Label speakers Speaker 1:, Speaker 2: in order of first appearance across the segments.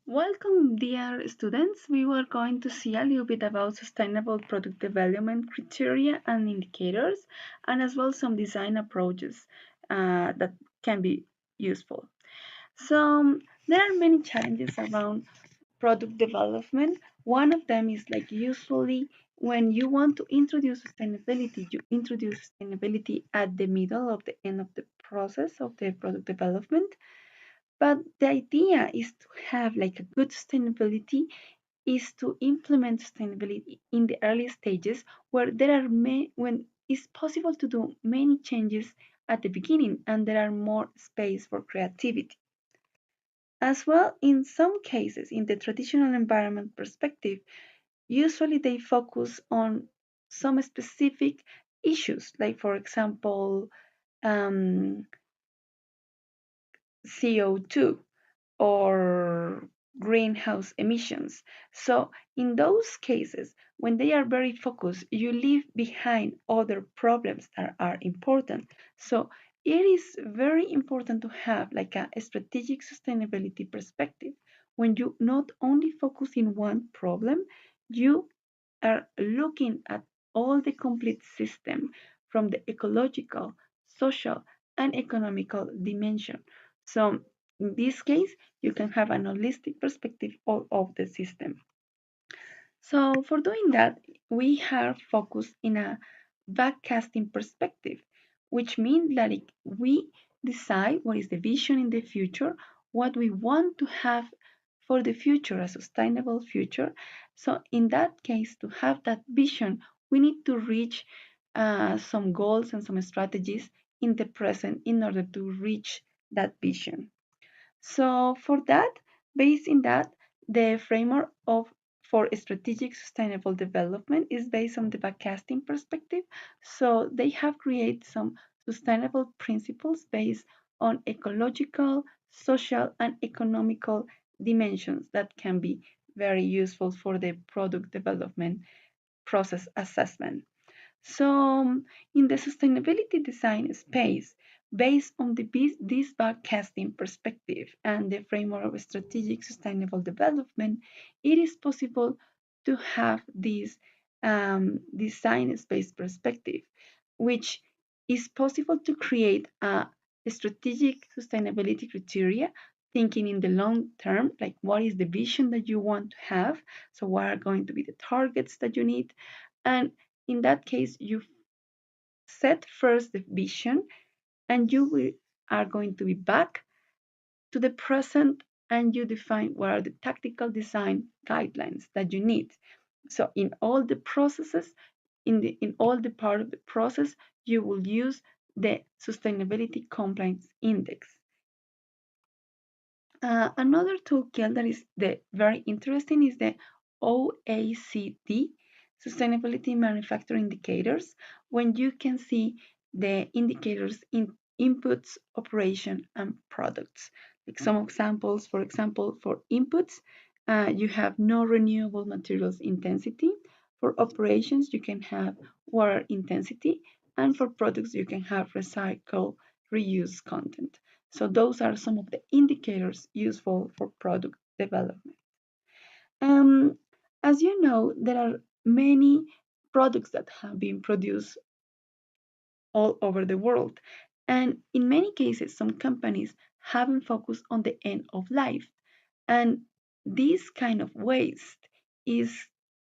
Speaker 1: Welcome, dear students. We were going to see a little bit about sustainable product development criteria and indicators, and as well some design approaches that can be useful. So, there are many challenges around product development. One of them is like usually when you want to introduce sustainability, you introduce sustainability at the middle of the end of the process of the product development. But the idea is to have like a good sustainability is to implement sustainability in the early stages where there are when it's possible to do many changes at the beginning and there are more space for creativity. As well, in some cases, in the traditional environment perspective, usually they focus on some specific issues, like for example, um, CO2 or greenhouse emissions. So, in those cases, when they are very focused, you leave behind other problems that are important. So, it is very important to have like a strategic sustainability perspective. When you not only focus in one problem, you are looking at all the complete system from the ecological, social, and economical dimension. So, in this case, you can have an holistic perspective of the system. So, for doing that, we have focused in a backcasting perspective, which means that we decide what is the vision in the future, what we want to have for the future, a sustainable future. So, in that case, to have that vision, we need to reach some goals and some strategies in the present in order to reach that vision. So for that, based in that, the framework of for strategic sustainable development is based on the backcasting perspective. So they have created some sustainable principles based on ecological, social, and economical dimensions that can be very useful for the product development process assessment. So, in the sustainability design space, based on this backcasting perspective and the framework of strategic sustainable development, it is possible to have this design space perspective, which is possible to create a strategic sustainability criteria thinking in the long term, like what is the vision that you want to have, so what are going to be the targets that you need, and in that case, you set first the vision and are going to be back to the present and you define what are the tactical design guidelines that you need. So in all the processes, in all the part of the process, you will use the sustainability compliance index. Another toolkit that is very interesting is the OACD, Sustainability Manufacturing Indicators, when you can see the indicators in inputs, operation, and products. Like some examples, for example, for inputs, you have no renewable materials intensity. For operations, you can have water intensity. And for products, you can have recycle, reuse content. So those are some of the indicators useful for product development. Um, as you know, there are many products that have been produced all over the world. And in many cases, some companies haven't focused on the end of life. And this kind of waste is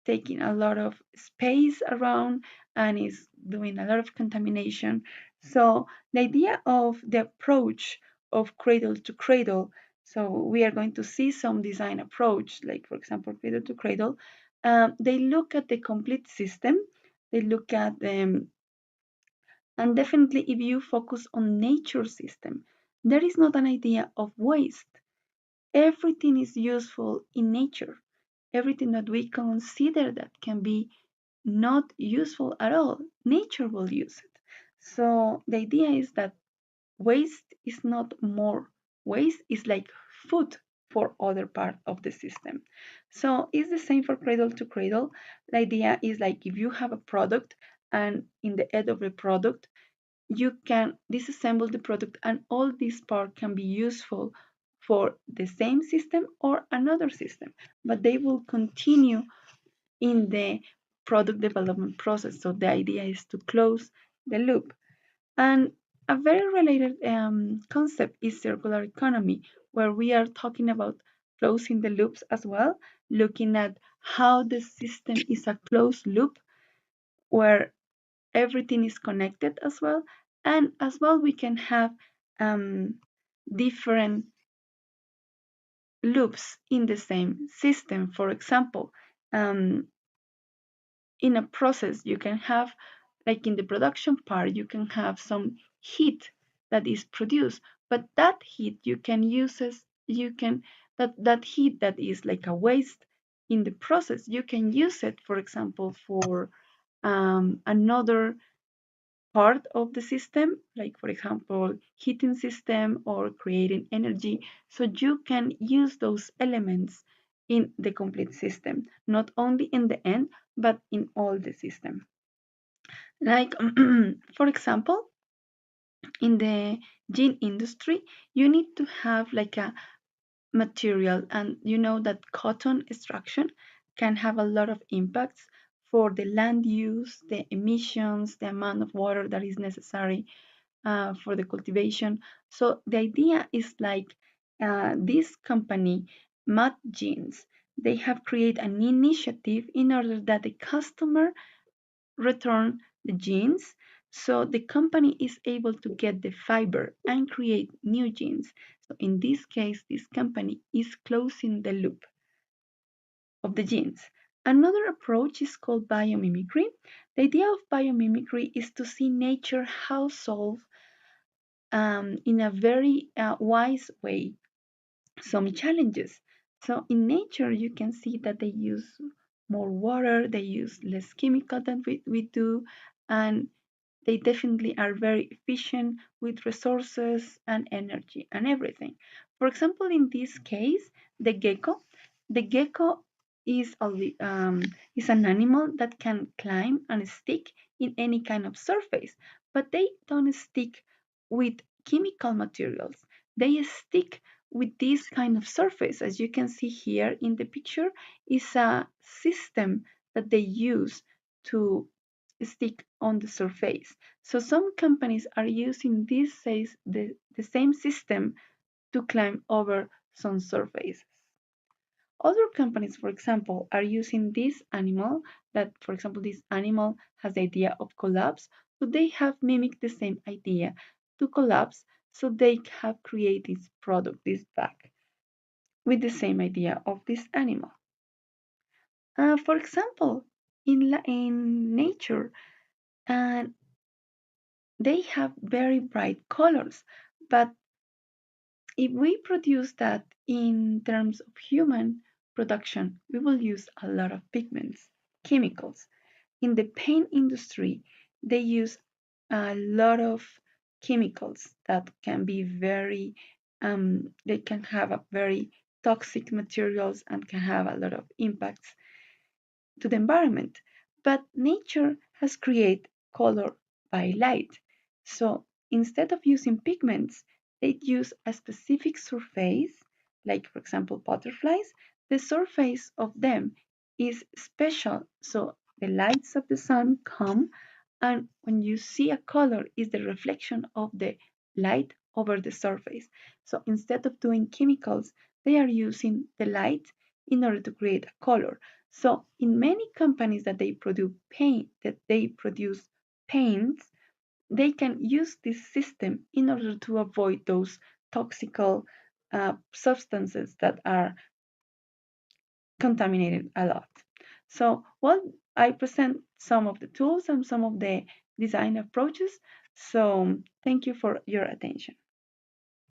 Speaker 1: taking a lot of space around and is doing a lot of contamination. So the idea of the approach of cradle to cradle, so we are going to see some design approach, like for example, cradle to cradle. They look at the complete system. They look at them, and definitely if you focus on nature system, there is not an idea of waste. Everything is useful in nature. Everything that we consider that can be not useful at all, nature will use it. So the idea is that waste is not more. Waste is like food for other part of the system. So it's the same for cradle to cradle. The idea is like if you have a product and in the end of the product you can disassemble the product and all this part can be useful for the same system or another system, but they will continue in the product development process. So the idea is to close the loop. And a very related concept is circular economy, where we are talking about closing the loops as well, looking at how the system is a closed loop where everything is connected as well. And as well, we can have um, different loops in the same system. For example, um, in a process, you can have, like in the production part, you can have some heat that is produced, but that heat you can use as you can that heat that is like a waste in the process, you can use it, for example, for another part of the system, like for example, heating system or creating energy. So you can use those elements in the complete system, not only in the end, but in all the system. Like, for example, in the gene industry, you need to have like a material, and you know that cotton extraction can have a lot of impacts for the land use, the emissions, the amount of water that is necessary for the cultivation. So the idea is like this company, Mud Jeans, they have created an initiative in order that the customer return the jeans. So the company is able to get the fiber and create new jeans. So in this case, this company is closing the loop of the genes. Another approach is called biomimicry. The idea of biomimicry is to see nature how solve in a very wise way some challenges. So in nature, you can see that they use more water, they use less chemical than we do, and they definitely are very efficient with resources and energy and everything. For example, in this case, the gecko is is an animal that can climb and stick in any kind of surface, but they don't stick with chemical materials. They stick with this kind of surface. As you can see here in the picture, is a system that they use to stick on the surface. So some companies are using the same system to climb over some surfaces. Other companies, for example, are using this animal that, for example, this animal has the idea of collapse. So they have mimicked the same idea to collapse. So they have created this product, this bag, with the same idea of this animal. For example, in nature, uh, they have very bright colors, but if we produce that in terms of human production, we will use a lot of pigments, chemicals. In the paint industry, they use a lot of chemicals that can be they can have a very toxic materials and can have a lot of impacts to the environment. But nature has created color by light. So instead of using pigments, they use a specific surface, like for example butterflies. The surface of them is special. So the lights of the sun come, and when you see a color, is the reflection of the light over the surface. So instead of doing chemicals, they are using the light in order to create a color. So in many companies that they produce paints, they can use this system in order to avoid those toxical substances that are contaminated a lot. So, well, I present some of the tools and some of the design approaches. So, thank you for your attention.